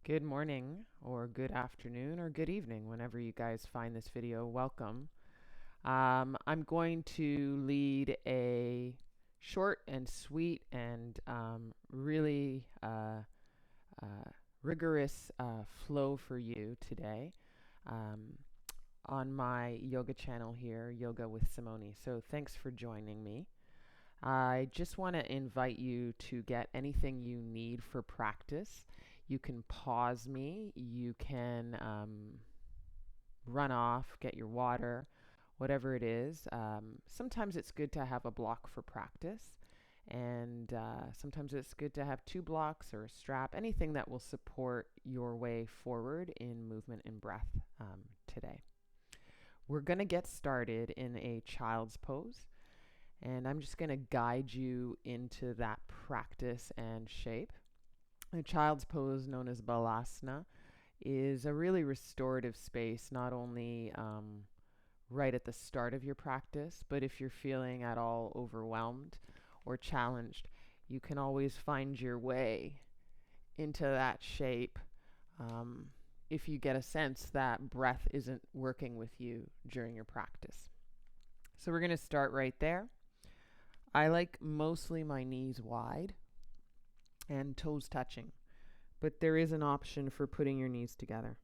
Good morning, or good afternoon, or good evening, whenever you guys find this video. Welcome. I'm going to lead a short and sweet and really rigorous flow for you today um, on my yoga channel here, Yoga with Simone. So thanks for joining me. I just want to invite you to get anything you need for practice. You can pause me, you can run off, get your water, whatever it is. Sometimes it's good to have a block for practice, and sometimes it's good to have two blocks or a strap, anything that will support your way forward in movement and breath today. We're going to get started in a child's pose. And I'm just going to guide you into that practice and shape. A child's pose, known as balasana, is a really restorative space, not only right at the start of your practice, but if you're feeling at all overwhelmed or challenged, you can always find your way into that shape if you get a sense that breath isn't working with you during your practice. So we're going to start right there. I like mostly my knees wide and toes touching, but there is an option for putting your knees together.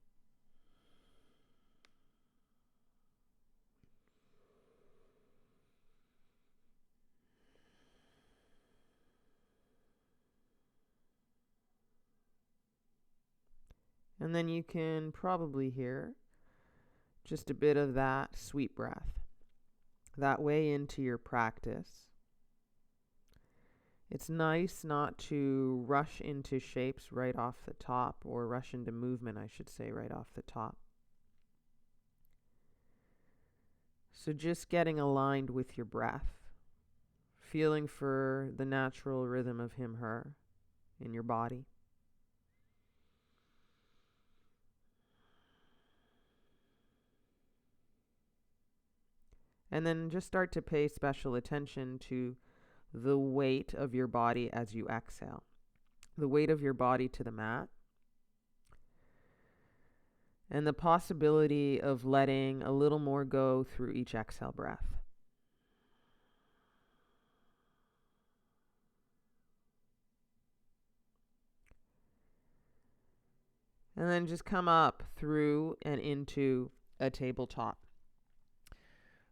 And then you can probably hear just a bit of that sweet breath, that way into your practice. It's nice not to rush into shapes right off the top, or rush into movement, I should say, right off the top. So just getting aligned with your breath, feeling for the natural rhythm of him, her in your body. And then just start to pay special attention to the weight of your body as you exhale. The weight of your body to the mat. And the possibility of letting a little more go through each exhale breath. And then just come up through and into a tabletop.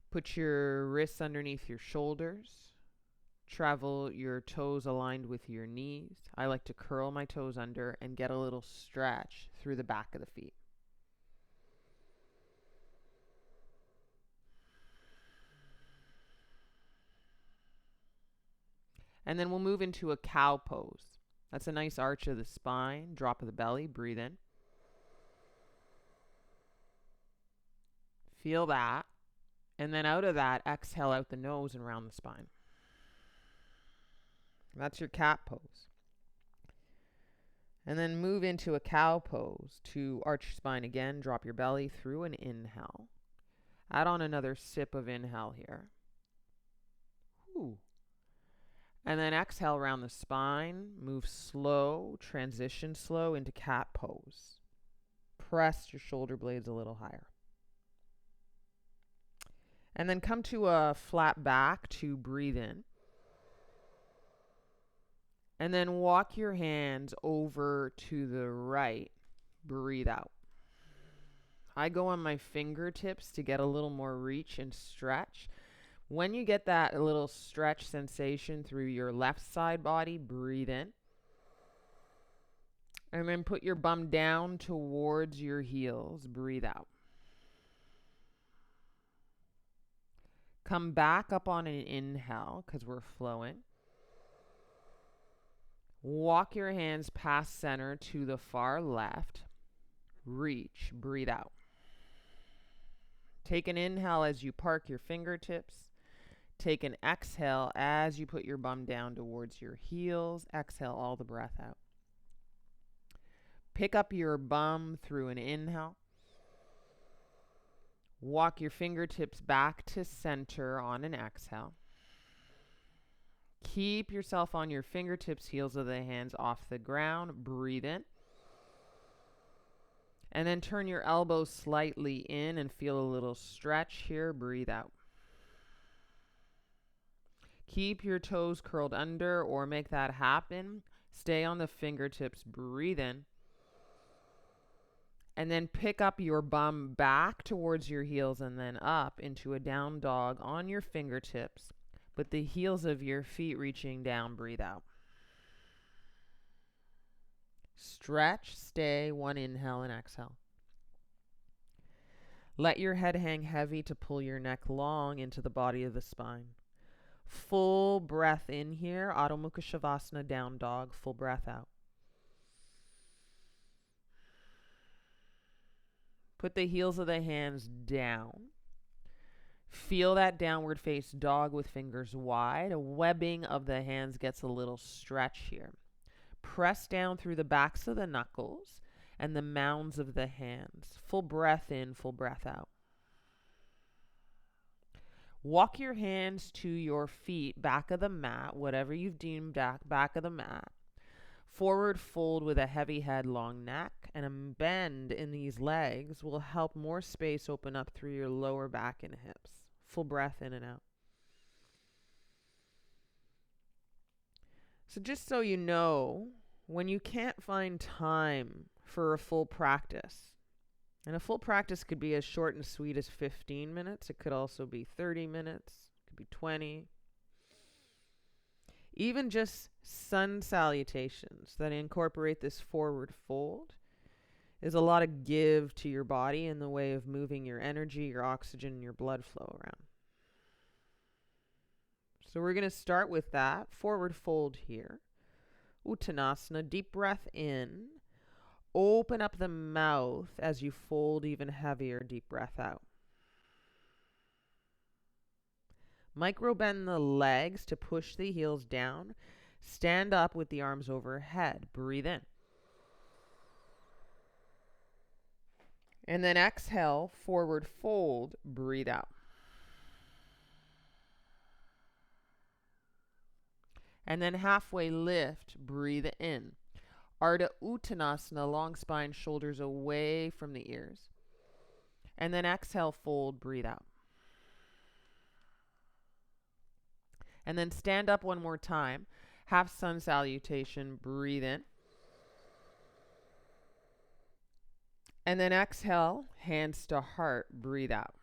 Put your wrists underneath your shoulders. Travel your toes aligned with your knees. I like to curl my toes under and get a little stretch through the back of the feet. And then we'll move into a cow pose. That's a nice arch of the spine, drop of the belly, breathe in. Feel that. And then out of that, exhale out the nose and round the spine. That's your cat pose. And then move into a cow pose to arch your spine again, drop your belly through an inhale. Add on another sip of inhale here. Ooh. And then exhale around the spine, move slow, transition slow into cat pose. Press your shoulder blades a little higher. And then come to a flat back to breathe in. And then walk your hands over to the right. Breathe out. I go on my fingertips to get a little more reach and stretch. When you get that little stretch sensation through your left side body, breathe in. And then put your bum down towards your heels. Breathe out. Come back up on an inhale because we're flowing. Walk your hands past center to the far left. Reach. Breathe out. Take an inhale as you park your fingertips. Take an exhale as you put your bum down towards your heels. Exhale all the breath out. Pick up your bum through an inhale. Walk your fingertips back to center on an exhale. Keep yourself on your fingertips, heels of the hands off the ground. Breathe in. And then turn your elbows slightly in and feel a little stretch here. Breathe out. Keep your toes curled under or make that happen. Stay on the fingertips. Breathe in. And then pick up your bum back towards your heels and then up into a down dog on your fingertips, but the heels of your feet reaching down. Breathe out. Stretch, stay, one inhale and exhale. Let your head hang heavy to pull your neck long into the body of the spine. Full breath in here, Adho Mukha Shavasana, down dog, full breath out. Put the heels of the hands down. Feel that downward face dog with fingers wide. A webbing of the hands gets a little stretch here. Press down through the backs of the knuckles and the mounds of the hands. Full breath in, full breath out. Walk your hands to your feet, back of the mat, whatever you've deemed back of the mat. Forward fold with a heavy head, long neck, and a bend in these legs will help more space open up through your lower back and hips. Full breath in and out. So just so you know, when you can't find time for a full practice, and a full practice could be as short and sweet as 15 minutes. It could also be 30 minutes. It could be 20. Even just sun salutations that incorporate this forward fold is a lot of give to your body in the way of moving your energy, your oxygen, and your blood flow around. So we're going to start with that forward fold here. Uttanasana, deep breath in. Open up the mouth as you fold even heavier, deep breath out. Micro bend the legs to push the heels down. Stand up with the arms overhead. Breathe in. And then exhale, forward fold, breathe out. And then halfway lift, breathe in. Ardha Uttanasana, long spine, shoulders away from the ears. And then exhale, fold, breathe out. And then stand up one more time. Half sun salutation, breathe in. And then exhale, hands to heart, breathe out.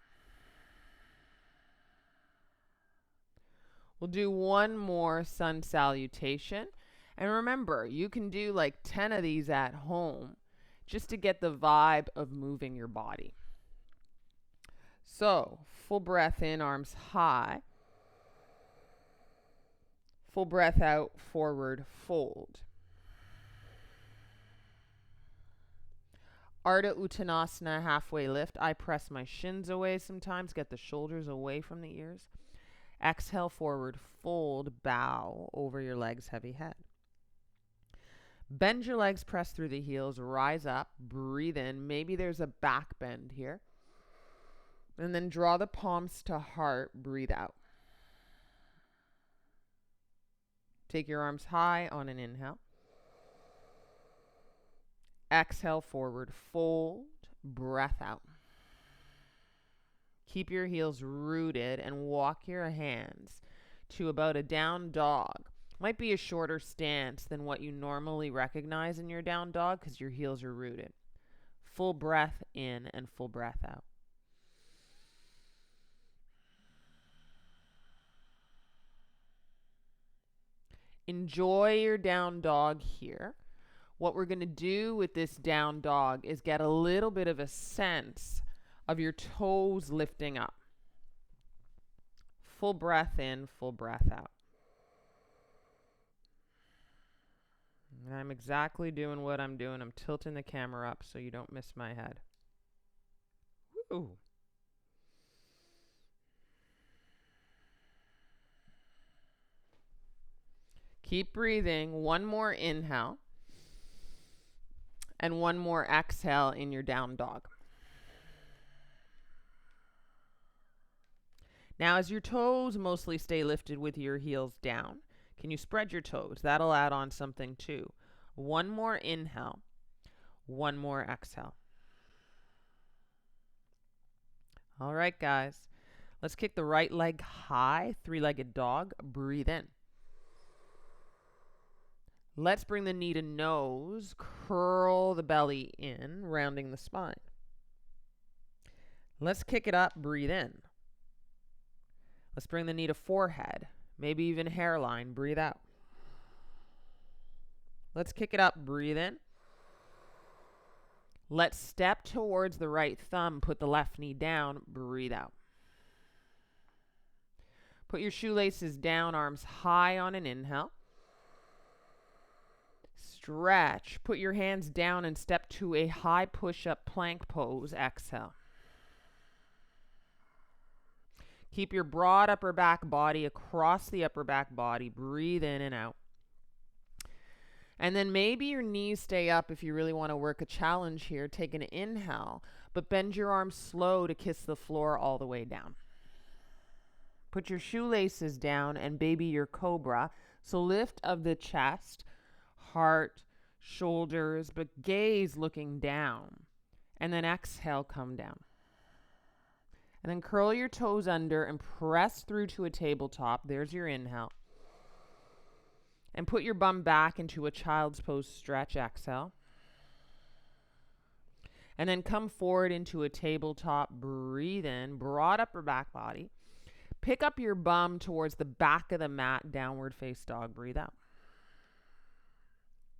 We'll do one more sun salutation. And remember, you can do like 10 of these at home just to get the vibe of moving your body. So, full breath in, arms high. Full breath out, forward fold. Ardha Uttanasana, halfway lift. I press my shins away sometimes, get the shoulders away from the ears. Exhale, forward fold, bow over your legs, heavy head. Bend your legs, press through the heels, rise up, breathe in. Maybe there's a back bend here. And then draw the palms to heart, breathe out. Take your arms high on an inhale. Exhale, forward fold, breath out. Keep your heels rooted and walk your hands to about a down dog. Might be a shorter stance than what you normally recognize in your down dog because your heels are rooted. Full breath in and full breath out. Enjoy your down dog here. What we're going to do with this down dog is get a little bit of a sense of your toes lifting up. Full breath in, full breath out. And I'm exactly doing what I'm doing. I'm tilting the camera up so you don't miss my head. Woo! Keep breathing. One more inhale. And one more exhale in your down dog. Now, as your toes mostly stay lifted with your heels down, can you spread your toes? That'll add on something too. One more inhale. One more exhale. All right, guys. Let's kick the right leg high, three-legged dog. Breathe in. Let's bring the knee to nose, curl the belly in, rounding the spine. Let's kick it up, breathe in. Let's bring the knee to forehead, maybe even hairline, breathe out. Let's kick it up, breathe in. Let's step towards the right thumb, put the left knee down, breathe out. Put your shoelaces down, arms high on an inhale. Stretch. Put your hands down and step to a high push-up plank pose. Exhale. Keep your broad upper back body across the upper back body. Breathe in and out. And then maybe your knees stay up if you really want to work a challenge here. Take an inhale, but bend your arms slow to kiss the floor all the way down. Put your shoelaces down and baby your cobra. So lift of the chest, heart, shoulders, but gaze looking down. And then exhale, come down. And then curl your toes under and press through to a tabletop. There's your inhale. And put your bum back into a child's pose stretch. Exhale. And then come forward into a tabletop. Breathe in, broad upper back body. Pick up your bum towards the back of the mat, downward face dog. Breathe out.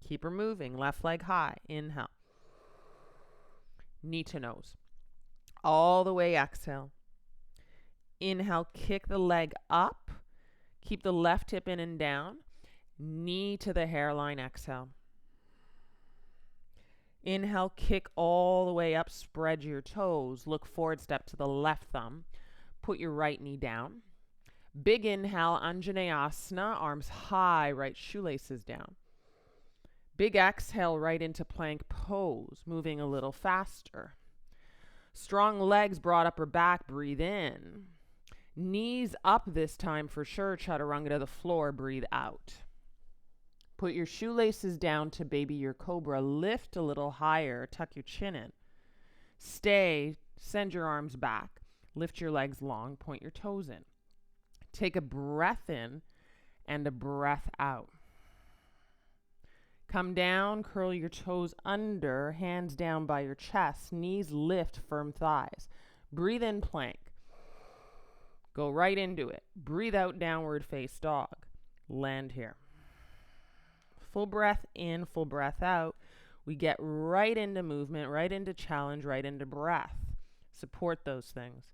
Keep her moving. Left leg high. Inhale. Knee to nose. All the way. Exhale. Inhale. Kick the leg up. Keep the left hip in and down. Knee to the hairline. Exhale. Inhale. Kick all the way up. Spread your toes. Look forward. Step to the left thumb. Put your right knee down. Big inhale, Anjaneyasana, arms high, right shoelaces down. Big exhale, right into plank pose, moving a little faster. Strong legs brought upper back, breathe in. Knees up this time for sure, chaturanga to the floor, breathe out. Put your shoelaces down to baby your cobra, lift a little higher, tuck your chin in. Stay, send your arms back. Lift your legs long, point your toes in. Take a breath in and a breath out. Come down, curl your toes under, hands down by your chest, knees lift, firm thighs. Breathe in, plank. Go right into it. Breathe out, downward face dog. Land here. Full breath in, full breath out. We get right into movement, right into challenge, right into breath. Support those things.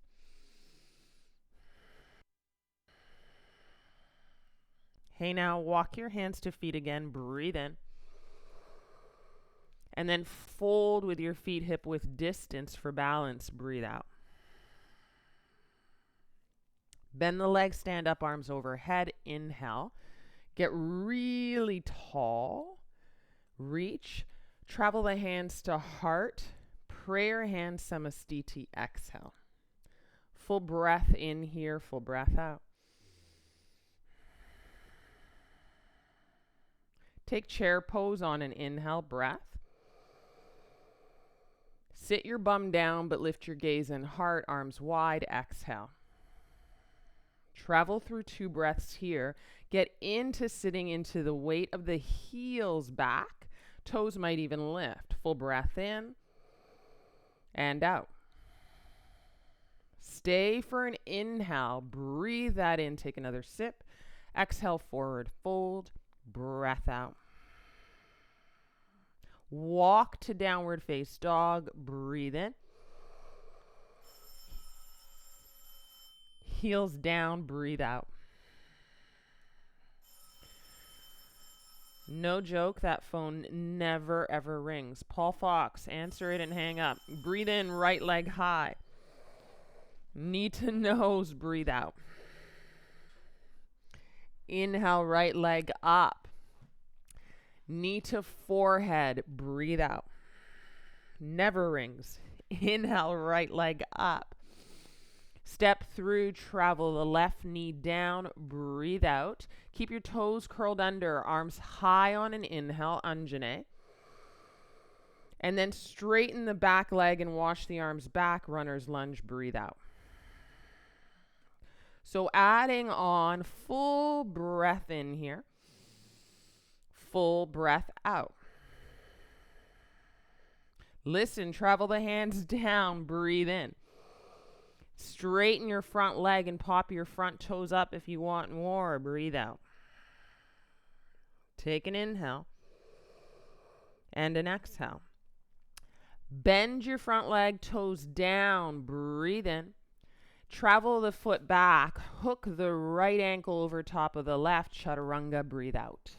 Hey, now walk your hands to feet again. Breathe in. And then fold with your feet hip width distance for balance. Breathe out. Bend the legs, stand up, arms overhead. Inhale. Get really tall. Reach. Travel the hands to heart. Prayer hand samastiti. Exhale. Full breath in here, full breath out. Take chair pose on an inhale, breath. Sit your bum down, but lift your gaze and heart, arms wide, exhale. Travel through 2 breaths here. Get into sitting into the weight of the heels back. Toes might even lift. Full breath in and out. Stay for an inhale. Breathe that in. Take another sip. Exhale, forward fold. Breath out. Walk to downward face dog. Breathe in. Heels down. Breathe out. No joke, that phone never ever rings. Paul Fox, answer it and hang up. Breathe in, right leg high. Knee to nose, breathe out. Inhale, right leg up. Knee to forehead, breathe out. Never rings. Inhale, right leg up. Step through, travel the left knee down, breathe out. Keep your toes curled under, arms high on an inhale, Anjane. And then straighten the back leg and wash the arms back, runner's lunge, breathe out. So adding on full breath in here, full breath out. Listen, travel the hands down, breathe in. Straighten your front leg and pop your front toes up if you want more. Breathe out. Take an inhale and an exhale. Bend your front leg, toes down, breathe in. Travel the foot back, hook the right ankle over top of the left, chaturanga, breathe out.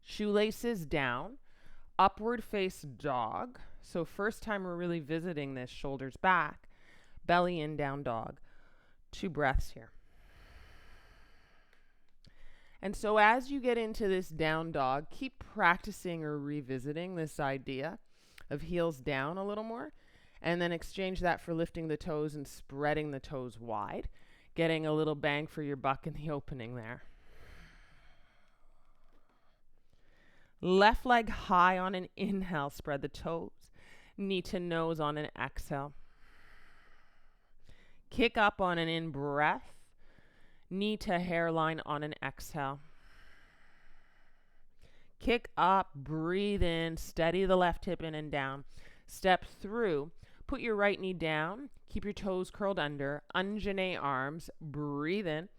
Shoelaces down, upward face dog. So first time we're really visiting this, shoulders back, belly in, down dog. 2 breaths here. And so as you get into this down dog, keep practicing or revisiting this idea of heels down a little more, and then exchange that for lifting the toes and spreading the toes wide, getting a little bang for your buck in the opening there. Left leg high on an inhale, spread the toes, knee to nose on an exhale. Kick up on an in-breath, knee to hairline on an exhale. Kick up, breathe in, steady the left hip in and down. Step through, put your right knee down, keep your toes curled under, Anjane arms, breathe in.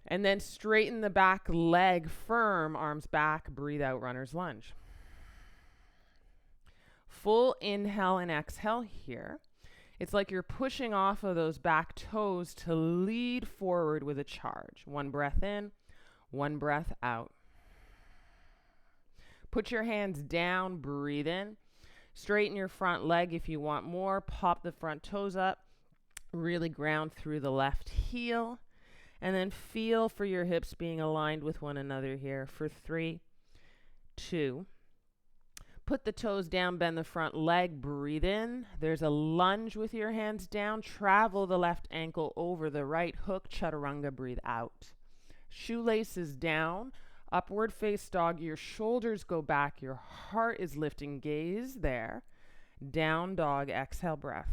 And then straighten the back leg firm, arms back, breathe out, runner's lunge. Full inhale and exhale here. It's like you're pushing off of those back toes to lead forward with a charge. 1 breath in, 1 breath out. Put your hands down, breathe in. Straighten your front leg if you want more. Pop the front toes up. Really ground through the left heel. And then feel for your hips being aligned with one another here for 3, 2. Put the toes down, bend the front leg, breathe in. There's a lunge with your hands down. Travel the left ankle over the right hook, chaturanga, breathe out. Shoelaces down, upward face dog. Your shoulders go back, your heart is lifting, gaze there. Down dog, exhale, breath.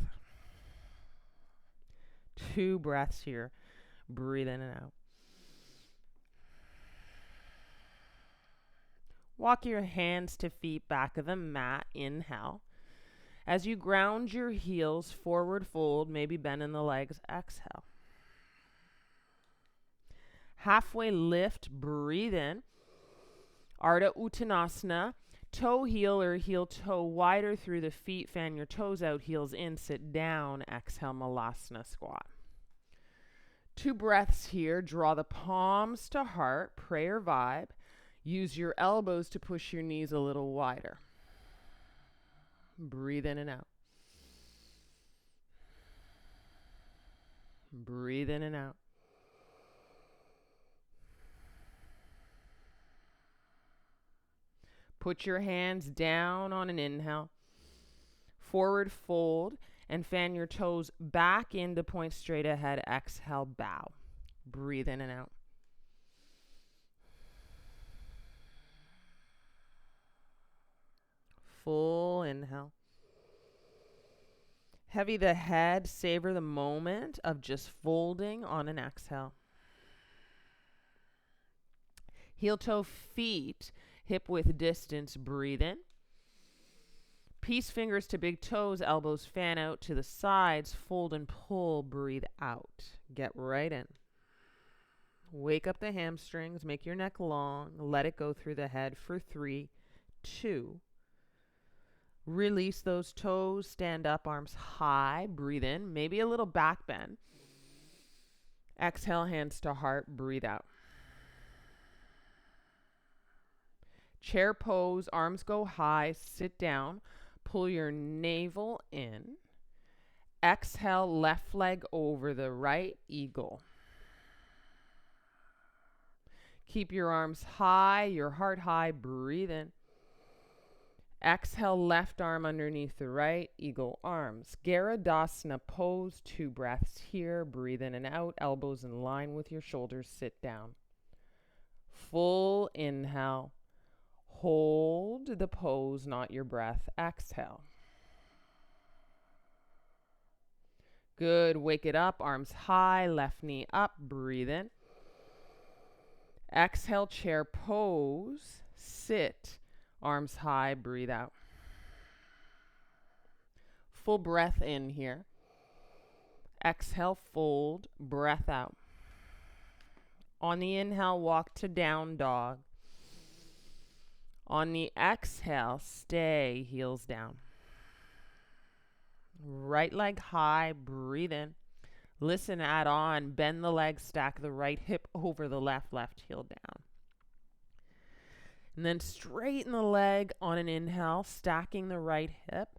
2 breaths here. Breathe in and out. Walk your hands to feet, back of the mat, inhale. As you ground your heels, forward fold, maybe bend in the legs, exhale. Halfway lift, breathe in. Ardha Uttanasana, toe heel or heel toe wider through the feet, fan your toes out, heels in, sit down, exhale, Malasana squat. 2 breaths here, draw the palms to heart, prayer vibe. Use your elbows to push your knees a little wider. Breathe in and out. Breathe in and out. Put your hands down on an inhale. Forward fold and fan your toes back into point straight ahead. Exhale, bow. Breathe in and out. Full inhale. Heavy the head, savor the moment of just folding on an exhale. Heel toe feet, hip width distance, breathe in. Peace fingers to big toes, elbows fan out to the sides, fold and pull, breathe out. Get right in. Wake up the hamstrings, make your neck long, let it go through the head for 3, 2. Release those toes, stand up, arms high, breathe in, maybe a little back bend. Exhale, hands to heart, breathe out. Chair pose, arms go high, sit down, pull your navel in. Exhale, left leg over the right, eagle. Keep your arms high, your heart high, breathe in. Exhale, left arm underneath the right, eagle arms. Garudasana pose, 2 breaths here. Breathe in and out, elbows in line with your shoulders, sit down. Full inhale. Hold the pose, not your breath. Exhale. Good. Wake it up. Arms high. Left knee up. Breathe in. Exhale, chair pose. Sit. Arms high. Breathe out. Full breath in here. Exhale, fold. Breath out. On the inhale, walk to down dog. On the exhale, stay, heels down. Right leg high, breathe in. Listen, add on, bend the leg, stack the right hip over the left, left heel down. And then straighten the leg on an inhale, stacking the right hip.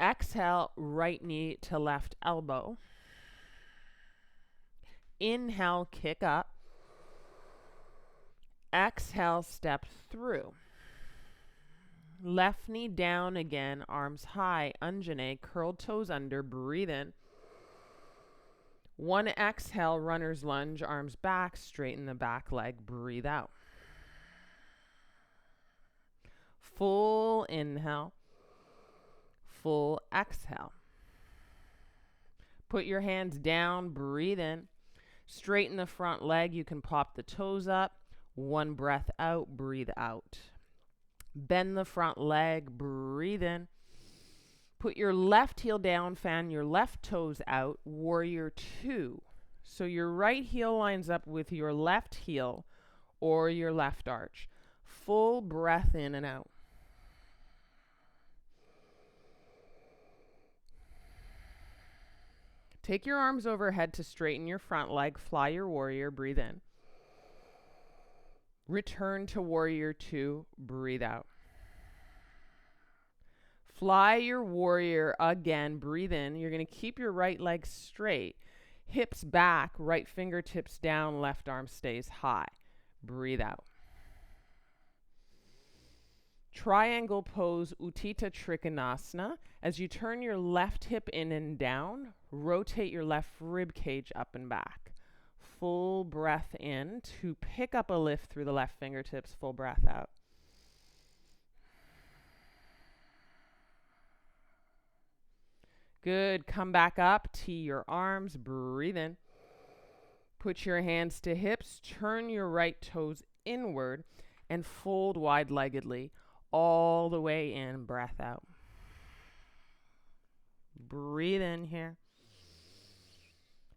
Exhale, right knee to left elbow. Inhale, kick up. Exhale, step through. Left knee down again, arms high, undulate, curled toes under, breathe in. One exhale, runner's lunge, arms back, straighten the back leg, breathe out. Full inhale, full exhale. Put your hands down, breathe in. Straighten the front leg, you can pop the toes up. One breath out, breathe out. Bend the front leg, breathe in. Put your left heel down, fan your left toes out, warrior two. So your right heel lines up with your left heel or your left arch. Full breath in and out. Take your arms overhead to straighten your front leg, fly your warrior, breathe in. Return to warrior two, breathe out. Fly your warrior again, breathe in. You're going to keep your right leg straight. Hips back, right fingertips down, left arm stays high. Breathe out. Triangle pose, Utthita Trikonasana. As you turn your left hip in and down, rotate your left rib cage up and back. Full breath in to pick up a lift through the left fingertips, full breath out. Good. Come back up, tee your arms, breathe in. Put your hands to hips, turn your right toes inward and fold wide-leggedly all the way in, breath out. Breathe in here.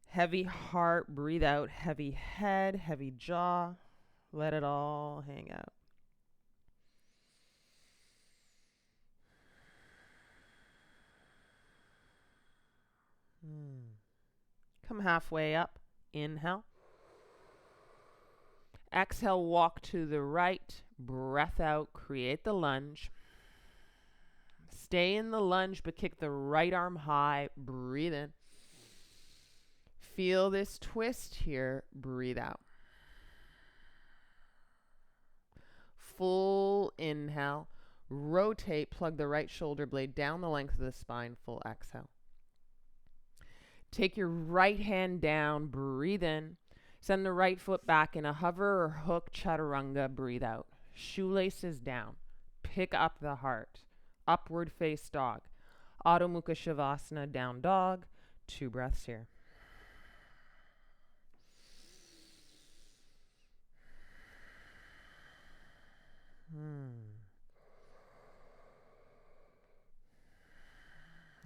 Heavy heart, breathe out. Heavy head, heavy jaw. Let it all hang out. Come halfway up. Inhale. Exhale, walk to the right. Breath out, create the lunge. Stay in the lunge, but kick the right arm high. Breathe in. Feel this twist here. Breathe out. Full inhale. Rotate, plug the right shoulder blade down the length of the spine. Full exhale. Take your right hand down. Breathe in. Send the right foot back in a hover or hook chaturanga. Breathe out. Shoelaces down. Pick up the heart. Upward face dog. Adho Mukha Shavasana, down dog. 2 breaths here.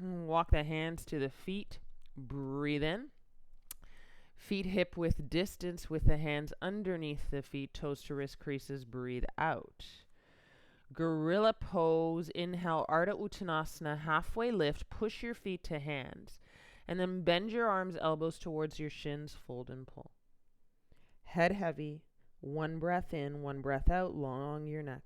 Walk the hands to the feet. Breathe in. Feet hip width distance with the hands underneath the feet, toes to wrist creases. Breathe out. Gorilla pose. Inhale, Ardha Uttanasana, halfway lift. Push your feet to hands. And then bend your arms, elbows towards your shins. Fold and pull. Head heavy. 1 breath in, 1 breath out. Long your neck.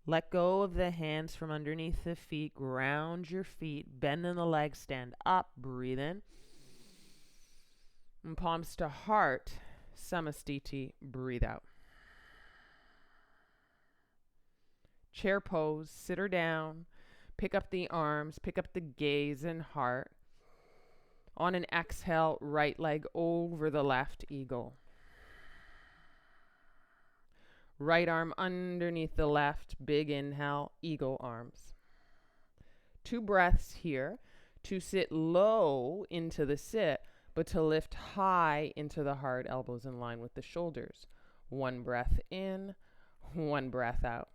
Let go of the hands from underneath the feet. Ground your feet. Bend in the legs. Stand up. Breathe in. And palms to heart. Samastiti. Breathe out. Chair pose. Sit or down. Pick up the arms. Pick up the gaze and heart. On an exhale, right leg over the left, eagle. Right arm underneath the left, big inhale, eagle arms. 2 breaths here to sit low into the sit, but to lift high into the heart, elbows in line with the shoulders. 1 breath in, 1 breath out.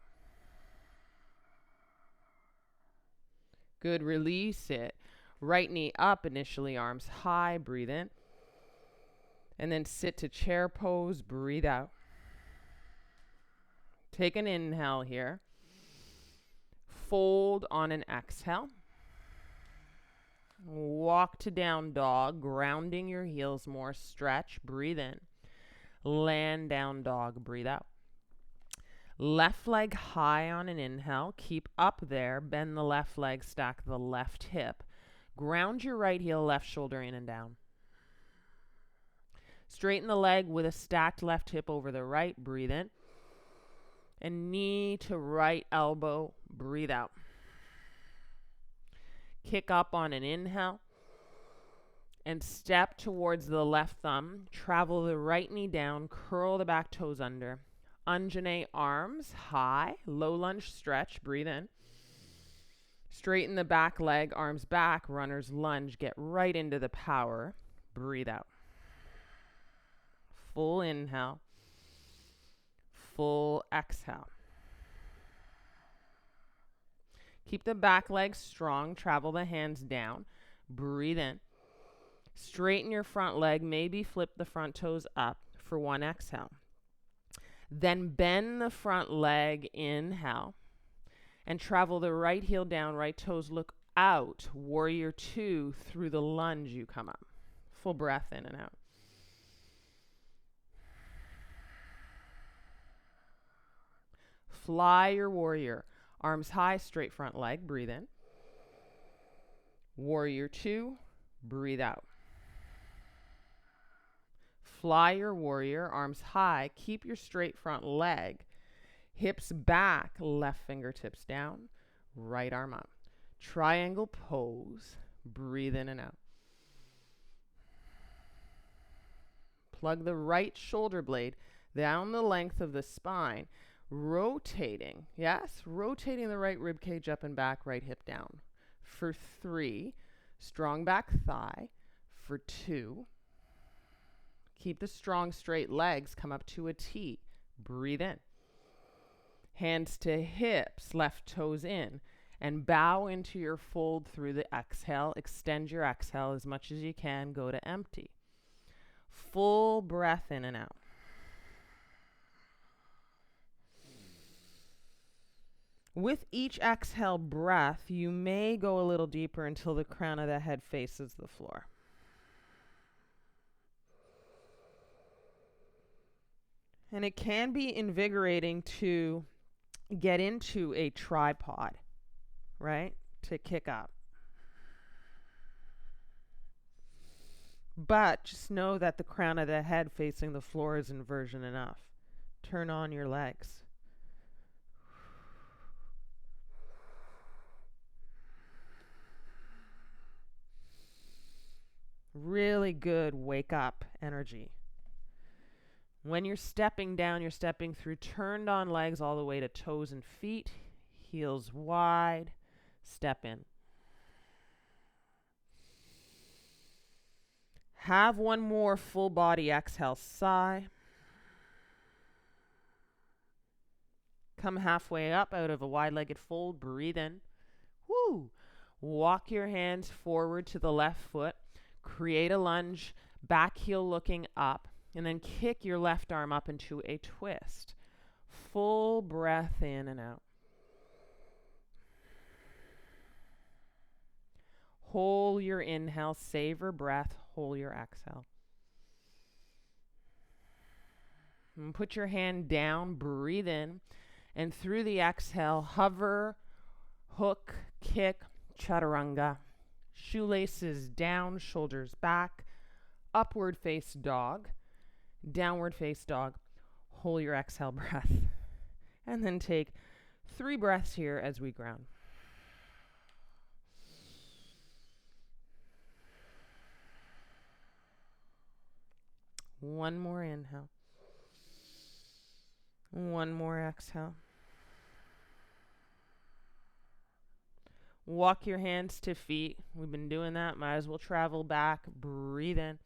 Good, release it. Right knee up initially, arms high, breathe in. And then sit to chair pose, breathe out. Take an inhale here. Fold on an exhale. Walk to down dog, grounding your heels more, stretch, breathe in. Land down dog, breathe out. Left leg high on an inhale, keep up there, bend the left leg, stack the left hip. Ground your right heel, left shoulder in and down. Straighten the leg with a stacked left hip over the right, breathe in. And knee to right elbow, breathe out. Kick up on an inhale and step towards the left thumb. Travel the right knee down, curl the back toes under. Undulate arms high, low lunge stretch, breathe in. Straighten the back leg, arms back, runner's lunge, get right into the power, breathe out. Full inhale, full exhale. Keep the back leg strong, travel the hands down, breathe in. Straighten your front leg, maybe flip the front toes up for 1 exhale. Then bend the front leg, inhale, and travel the right heel down, right toes look out, warrior 2, through the lunge you come up. Full breath in and out. Fly your warrior. Arms high, straight front leg, breathe in. Warrior 2, breathe out. Fly your warrior, arms high, keep your straight front leg. Hips back, left fingertips down, right arm up. Triangle pose, breathe in and out. Plug the right shoulder blade down the length of the spine. Rotating, yes, rotating the right rib cage up and back, right hip down. For 3, strong back thigh. For 2, keep the strong straight legs, come up to a T. Breathe in. Hands to hips, left toes in, and bow into your fold through the exhale. Extend your exhale as much as you can, go to empty. Full breath in and out. With each exhale breath, you may go a little deeper until the crown of the head faces the floor. And it can be invigorating to get into a tripod, right? To kick up. But just know that the crown of the head facing the floor is inversion enough. Turn on your legs. Really good wake up energy. When you're stepping down, you're stepping through turned on legs all the way to toes and feet, heels wide, step in. Have one more full body exhale, sigh. Come halfway up out of a wide-legged fold, breathe in. Woo! Walk your hands forward to the left foot. Create a lunge, back heel looking up, and then kick your left arm up into a twist. Full breath in and out. Hold your inhale, savor breath, hold your exhale. And put your hand down, breathe in, and through the exhale, hover, hook, kick, chaturanga. Shoelaces down, shoulders back, upward face dog, downward face dog. Hold your exhale breath. And then take 3 breaths here as we ground. One more inhale. One more exhale. Walk your hands to feet. We've been doing that. Might as well travel back. Breathe in.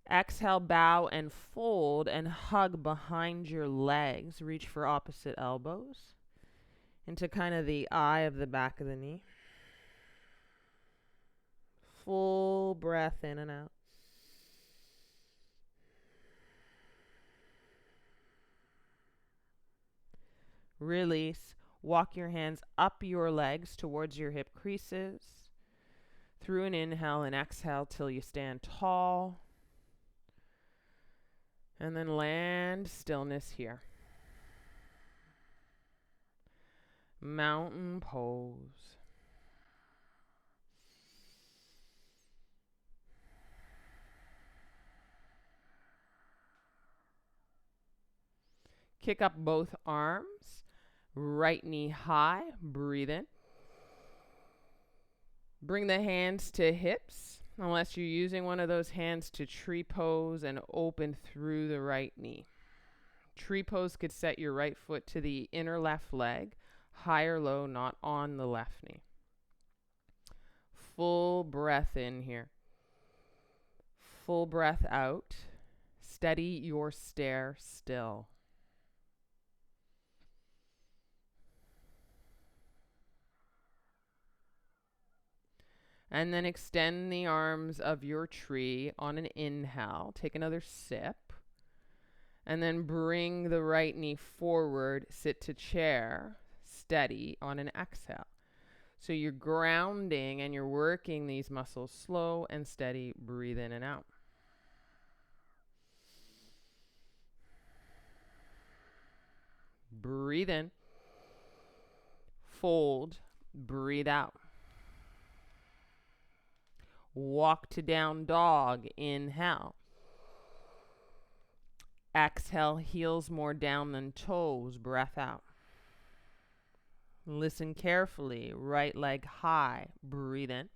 Exhale, bow and fold and hug behind your legs. Reach for opposite elbows into kind of the eye of the back of the knee. Full breath in and out. Release. Walk your hands up your legs towards your hip creases. Through an inhale and exhale till you stand tall. And then land stillness here. Mountain pose. Kick up both arms. Right knee high. Breathe in. Bring the hands to hips, unless you're using one of those hands to tree pose and open through the right knee. Tree pose could set your right foot to the inner left leg, high or low, not on the left knee. Full breath in here. Full breath out. Steady your stare still. And then extend the arms of your tree on an inhale. Take another sip. And then bring the right knee forward, sit to chair, steady on an exhale. So you're grounding and you're working these muscles slow and steady. Breathe in and out. Breathe in. Fold. Breathe out. Walk to down dog. Inhale. Exhale, heels more down than toes. Breath out. Listen carefully. Right leg high. Breathe in.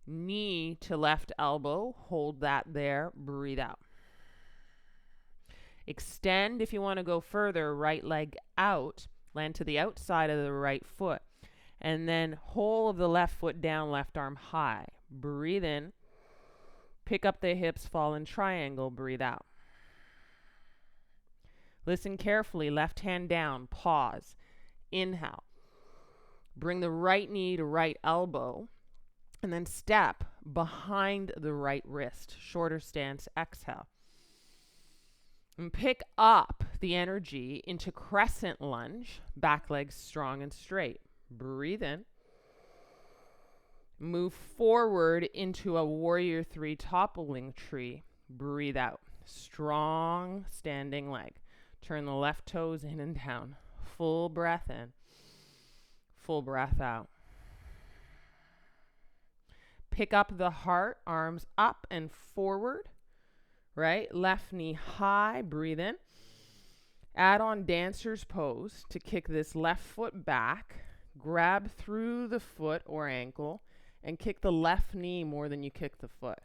Knee to left elbow. Hold that there. Breathe out. Extend if you want to go further. Right leg out. Land to the outside of the right foot. And then whole of the left foot down, left arm high. Breathe in. Pick up the hips, fall in triangle. Breathe out. Listen carefully. Left hand down. Pause. Inhale. Bring the right knee to right elbow. And then step behind the right wrist. Shorter stance. Exhale. And pick up the energy into crescent lunge. Back legs strong and straight. Breathe in. Move forward into a warrior three toppling tree. Breathe out. Strong standing leg. Turn the left toes in and down. Full breath in. Full breath out. Pick up the heart, arms up and forward. Right? Left knee high. Breathe in. Add on dancer's pose to kick this left foot back. Grab through the foot or ankle and kick the left knee more than you kick the foot.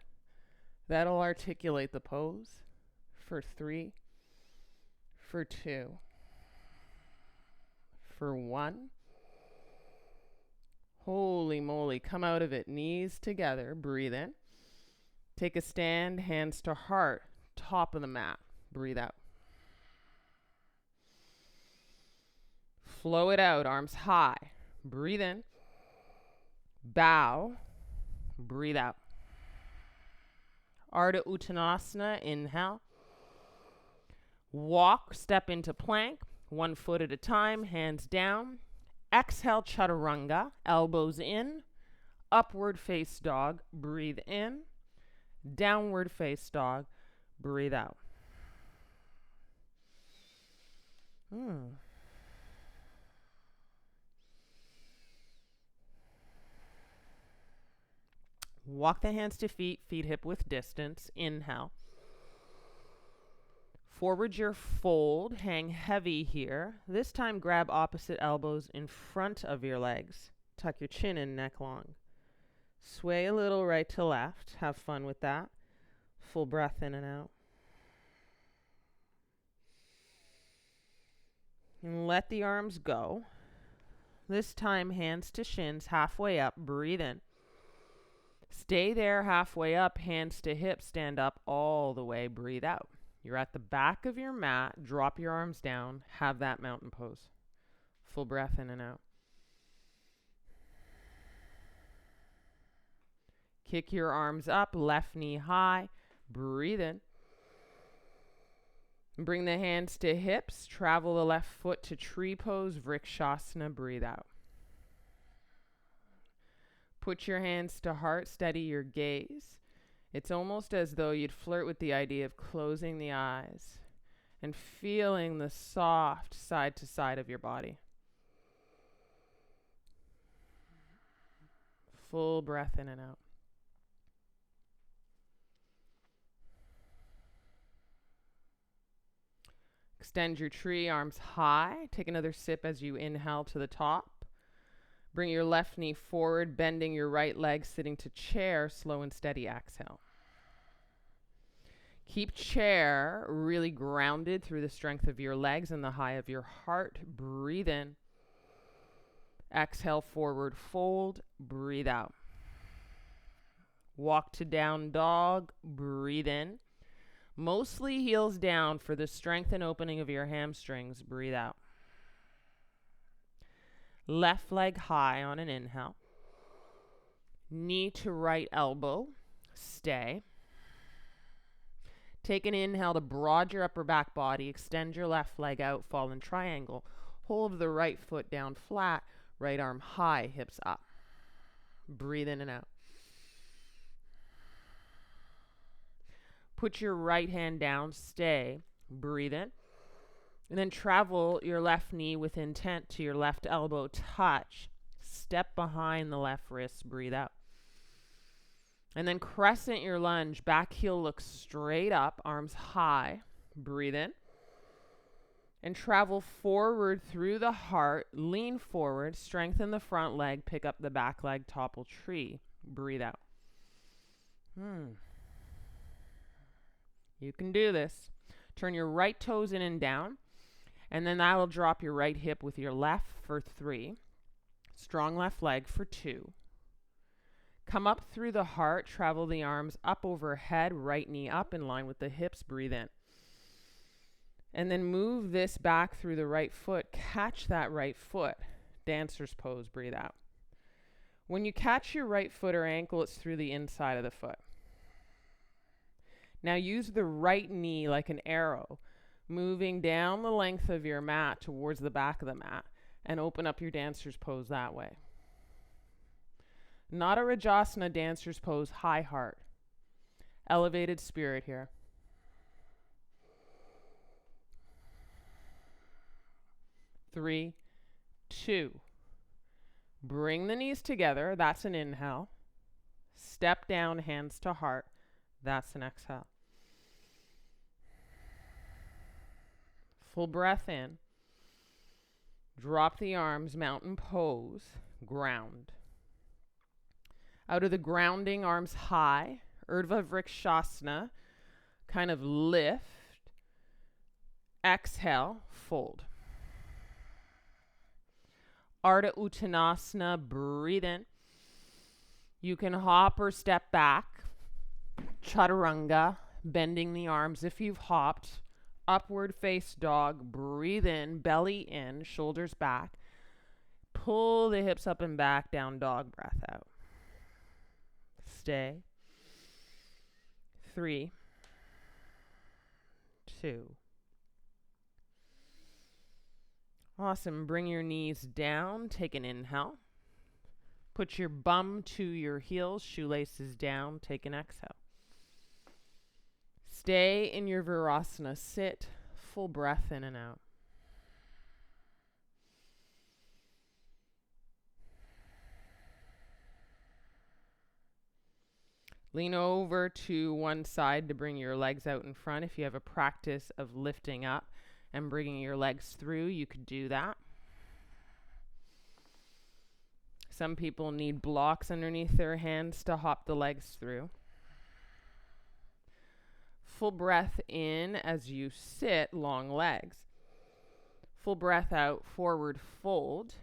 That'll articulate the pose for 3, for 2, for 1. Holy moly, come out of it. Knees together. Breathe in. Take a stand, hands to heart, top of the mat. Breathe out. Flow it out, arms high. Breathe in. Bow. Breathe out. Ardha Uttanasana. Inhale. Walk, step into plank. 1 foot at a time, hands down. Exhale, chaturanga. Elbows in. Upward face dog. Breathe in. Downward face dog. Breathe out. Walk the hands to feet, feet hip width distance. Inhale. Forward your fold, hang heavy here. This time grab opposite elbows in front of your legs. Tuck your chin in, neck long. Sway a little right to left. Have fun with that. Full breath in and out. And let the arms go. This time, hands to shins, halfway up, breathe in. Stay there halfway up, hands to hips, stand up all the way, breathe out. You're at the back of your mat, drop your arms down, have that mountain pose. Full breath in and out. Kick your arms up, left knee high, breathe in. Bring the hands to hips, travel the left foot to tree pose, vrikshasana, breathe out. Put your hands to heart, steady your gaze. It's almost as though you'd flirt with the idea of closing the eyes and feeling the soft side to side of your body. Full breath in and out. Extend your tree, arms high. Take another sip as you inhale to the top. Bring your left knee forward, bending your right leg, sitting to chair, slow and steady exhale. Keep chair really grounded through the strength of your legs and the high of your heart. Breathe in. Exhale, forward fold, breathe out. Walk to down dog, breathe in. Mostly heels down for the strength and opening of your hamstrings, breathe out. Left leg high on an inhale. Knee to right elbow, stay. Take an inhale to broad your upper back body, extend your left leg out, fall in triangle. Hold the right foot down flat, right arm high, hips up. Breathe in and out. Put your right hand down, stay, breathe in. And then travel your left knee with intent to your left elbow, touch. Step behind the left wrist, breathe out. And then crescent your lunge, back heel looks straight up, arms high, breathe in. And travel forward through the heart, lean forward, strengthen the front leg, pick up the back leg, topple tree, breathe out. You can do this. Turn your right toes in and down, and then that'll drop your right hip with your left for 3. Strong left leg for 2. Come up through the heart, travel the arms up overhead, right knee up in line with the hips, breathe in. And then move this back through the right foot, catch that right foot, dancer's pose, breathe out. When you catch your right foot or ankle, it's through the inside of the foot. Now use the right knee like an arrow, moving down the length of your mat towards the back of the mat, and open up your dancer's pose that way. Not a Rajasana, dancer's pose, high heart. Elevated spirit here. Three, 2. Bring the knees together, that's an inhale. Step down, hands to heart, that's an exhale. Full breath in. Drop the arms, mountain pose, ground. Out of the grounding, arms high, Urdhva Vrikshasana, kind of lift. Exhale, fold. Ardha Uttanasana, breathe in. You can hop or step back. Chaturanga, bending the arms if you've hopped. Upward face dog, breathe in, belly in, shoulders back. Pull the hips up and back, down dog, breath out. Stay. 3, 2. Awesome. Bring your knees down. Take an inhale. Put your bum to your heels, shoelaces down. Take an exhale. Stay in your Virasana. Sit. Full breath in and out. Lean over to one side to bring your legs out in front. If you have a practice of lifting up and bringing your legs through, you could do that. Some people need blocks underneath their hands to hop the legs through. Full breath in as you sit, long legs. Full breath out, forward fold.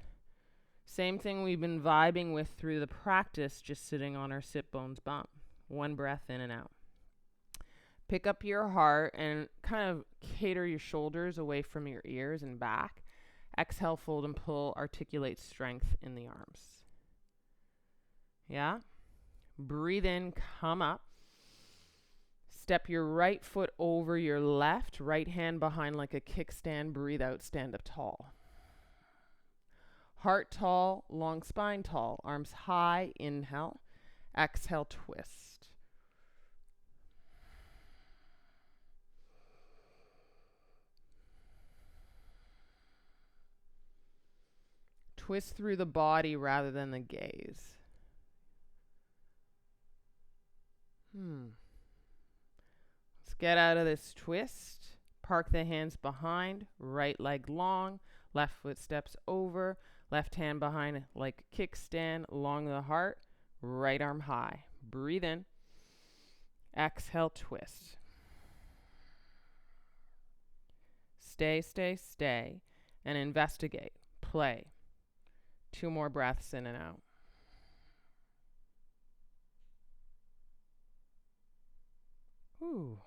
Same thing we've been vibing with through the practice, just sitting on our sit bones bump. One breath in and out. Pick up your heart and kind of cater your shoulders away from your ears and back. Exhale, fold and pull, articulate strength in the arms. Yeah? Breathe in, come up. Step your right foot over your left, right hand behind like a kickstand. Breathe out, stand up tall. Heart tall, long spine tall. Arms high, inhale. Exhale, twist. Twist through the body rather than the gaze. Let's get out of this twist. Park the hands behind, right leg long, left foot steps over, left hand behind like kickstand, along the heart, right arm high. Breathe in. Exhale, twist. Stay, stay, stay, and investigate. Play. 2 more breaths in and out. Ooh.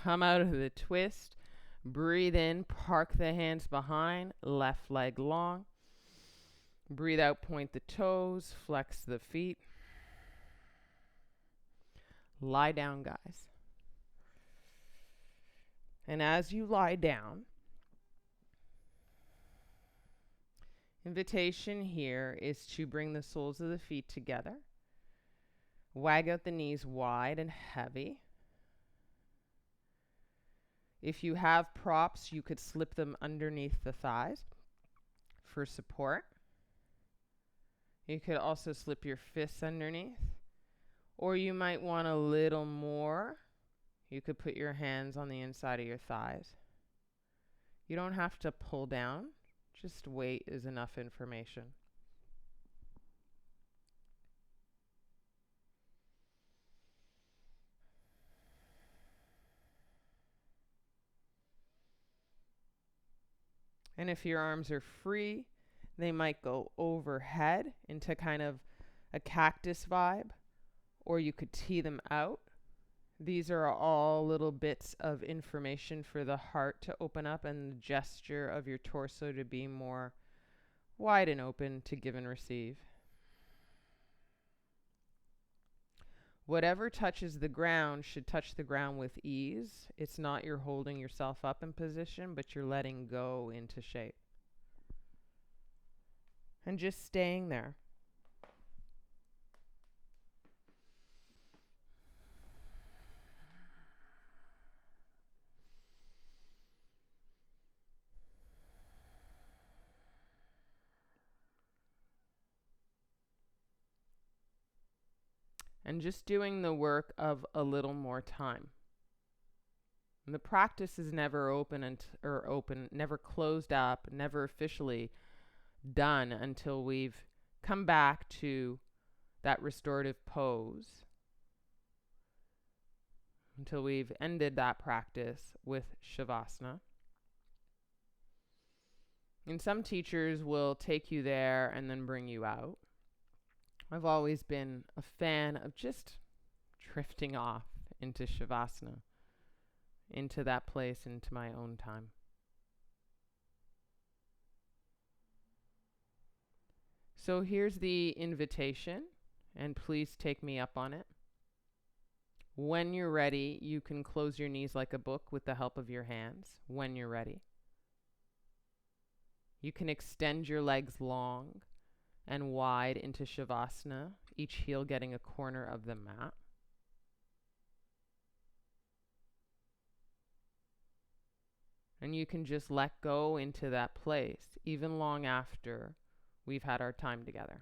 Come out of the twist. Breathe in, park the hands behind, left leg long. Breathe out, point the toes, flex the feet. Lie down, guys. And as you lie down, invitation here is to bring the soles of the feet together. Wag out the knees wide and heavy. If you have props, you could slip them underneath the thighs for support. You could also slip your fists underneath. Or you might want a little more. You could put your hands on the inside of your thighs. You don't have to pull down. Just weight is enough information. And if your arms are free, they might go overhead into kind of a cactus vibe, or you could tee them out. These are all little bits of information for the heart to open up and the gesture of your torso to be more wide and open to give and receive. Whatever touches the ground should touch the ground with ease. It's not you're holding yourself up in position, but you're letting go into shape. And just staying there. And just doing the work of a little more time. And the practice is never never closed up, never officially done until we've come back to that restorative pose, until we've ended that practice with Shavasana. And some teachers will take you there and then bring you out. I've always been a fan of just drifting off into Shavasana, into that place, into my own time. So here's the invitation, and please take me up on it. When you're ready, you can close your knees like a book with the help of your hands, when you're ready. You can extend your legs long and wide into Shavasana, each heel getting a corner of the mat. And you can just let go into that place, even long after we've had our time together.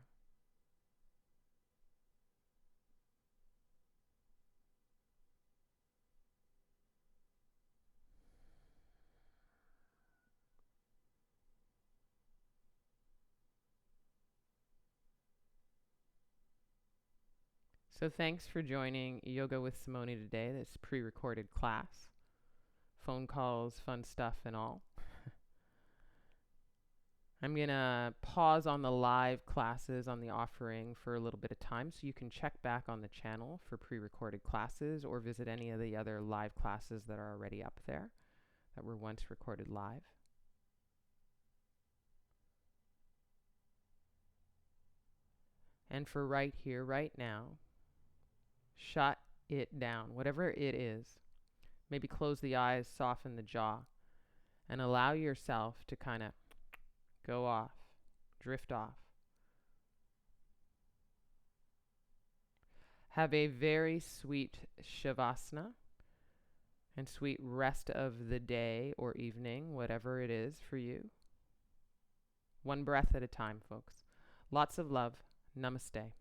So thanks for joining Yoga with Simone today, this pre-recorded class. Phone calls, fun stuff and all. I'm going to pause on the live classes on the offering for a little bit of time so you can check back on the channel for pre-recorded classes or visit any of the other live classes that are already up there that were once recorded live. And for right here, right now, shut it down, whatever it is. Maybe close the eyes, soften the jaw, and allow yourself to kind of go off, drift off. Have a very sweet Shavasana and sweet rest of the day or evening, whatever it is for you. One breath at a time, folks. Lots of love. Namaste.